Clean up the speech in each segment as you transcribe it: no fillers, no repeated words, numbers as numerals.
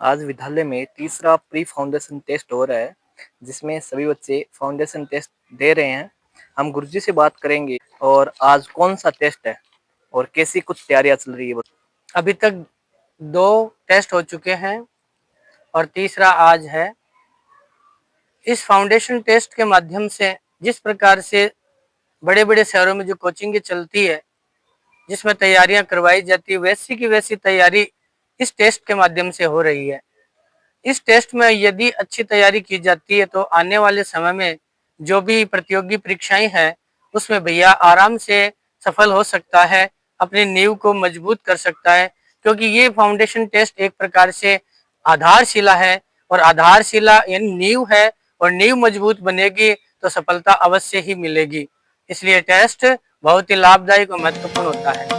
आज विद्यालय में तीसरा प्री फाउंडेशन टेस्ट हो रहा है, जिसमें सभी बच्चे फाउंडेशन टेस्ट दे रहे हैं। हम गुरुजी से बात करेंगे और आज कौन सा टेस्ट है और कैसी कुछ तैयारियां चल रही है। अभी तक 2 टेस्ट हो चुके हैं और तीसरा आज है। इस फाउंडेशन टेस्ट के माध्यम से जिस प्रकार से बड़े-बड़े शहरों में जो कोचिंग चलती है, जिसमें तैयारियां करवाई जाती है, वैसी की वैसी तैयारी इस टेस्ट के माध्यम से हो रही है। इस टेस्ट में यदि अच्छी तैयारी की जाती है तो आने वाले समय में जो भी प्रतियोगी परीक्षाएं हैं, उसमें भैया आराम से सफल हो सकता है, अपनी नींव को मजबूत कर सकता है, क्योंकि ये फाउंडेशन टेस्ट एक प्रकार से आधारशिला है और आधारशिला यानी नींव है और नींव मजबूत बनेगी तो सफलता अवश्य ही मिलेगी। इसलिए टेस्ट बहुत ही लाभदायक और महत्वपूर्ण होता है।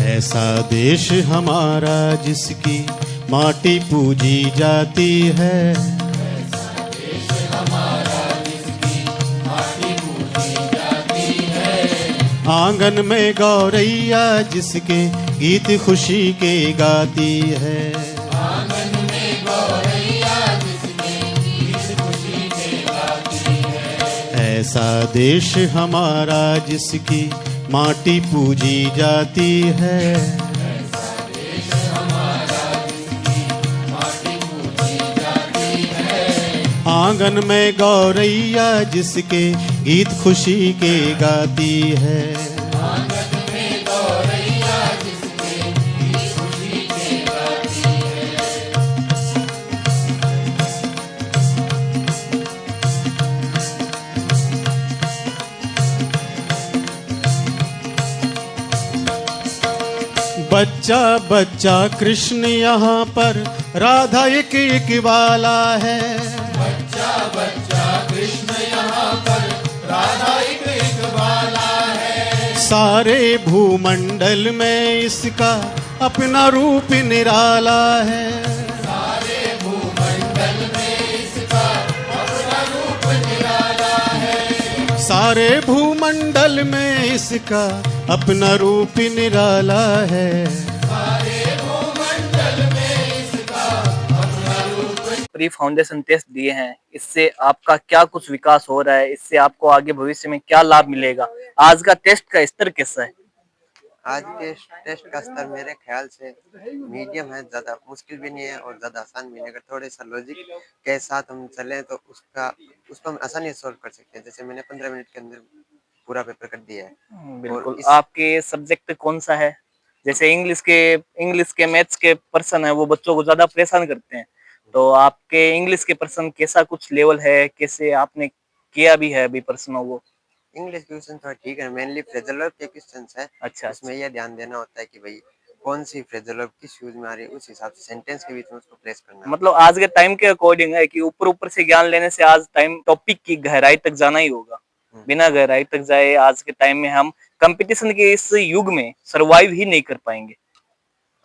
ऐसा देश हमारा जिसकी माटी पूजी जाती है, ऐसा देश हमारा जिसकी माटी पूजी जाती है। आंगन में गौरैया जिसके गीत खुशी के गाती है, आंगन में गौरैया जिसके गीत खुशी के गाती है। ऐसा देश हमारा जिसकी माटी पूजी जाती है, ऐसा देश हमारा जिसकी माटी पूजी जाती है। आंगन में गौरैया जिसके गीत खुशी के गाती है, आंगन में गौरैया जिसके गीत खुशी के गाती बच्चा बच्चा कृष्ण यहाँ पर राधा एक एक वाला है, बच्चा बच्चा कृष्ण यहाँ पर राधा एक एक वाला है। सारे भूमंडल में इसका अपना रूप निराला है, सारे भूमंडल में इसका अपना रूप निराला है। सारे भूमंडल में इसका अपना रूप निराला है, सारे भूमंडल में इसका अपना रूप। प्री फाउंडेशन टेस्ट दिए हैं, इससे आपका क्या कुछ विकास हो रहा है, इससे आपको आगे भविष्य में क्या लाभ मिलेगा। आज का टेस्ट का स्तर कैसा है? आज के टेस्ट का स्तर मेरे ख्याल से मीडियम है, ज़्यादा मुश्किल भी नहीं है और ज़्यादा आसान भी नहीं। अगर थोड़े सा लॉजिक के साथ हम चलें तो उसको हम आसानी से सॉल्व कर सकते हैं। जैसे मैंने 15 मिनट के अंदर पूरा पेपर कर दिया है। बिल्कुल। और आपके सब्जेक्ट कौन सा है? जैसे इंग्लिश के मैथ्स के पर्सन है, वो बच्चों को ज्यादा परेशान करते हैं, तो आपके इंग्लिश के पर्सन कैसा कुछ लेवल है, कैसे आपने किया भी है अभी पर्सन वो? इंग्लिश क्वेश्चन थोड़ा ठीक है, मेनली फ्रेजल वर्ब के क्वेश्चंस है। अच्छा। उसमें यह ध्यान देना होता है कि भाई कौन सी फ्रेजल वर्ब किस यूज में आ रही है, उस हिसाब से सेंटेंस के बीच में उसको प्लेस करना है। मतलब आज के टाइम के अकॉर्डिंग है कि ऊपर ऊपर से ज्ञान लेने से आज टाइम टॉपिक की गहराई तक जाना ही होगा। बिना गहराई तक जाए आज के टाइम में हम कंपटीशन के इस युग में सरवाइव ही नहीं कर पाएंगे।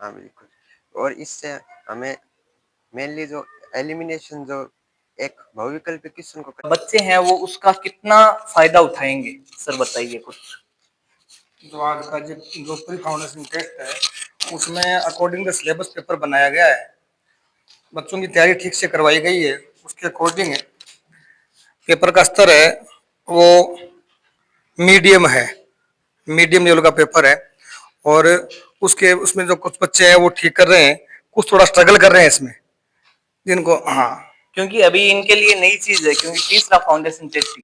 हाँ बिल्कुल। और इससे हमें मेनली जो एलिमिनेशन जो एक बहुविकल्पी क्वेश्चन को बच्चे हैं वो उसका कितना फायदा उठाएंगे, सर बताइए कुछ। जो आज का जो प्री फाउंडेशन टेस्ट है, उसमें अकॉर्डिंग टू सिलेबस पेपर बनाया गया है। बच्चों की तैयारी ठीक से करवाई गई है, उसके अकॉर्डिंग पेपर का स्तर है वो मीडियम है, मीडियम लेवल का पेपर है। और उसमें जो कुछ बच्चे हैं वो ठीक कर रहे हैं, कुछ थोड़ा स्ट्रगल कर रहे हैं इसमें, जिनको हाँ, क्योंकि अभी इनके लिए नई चीज है, क्योंकि तीसरा फाउंडेशन टेस्ट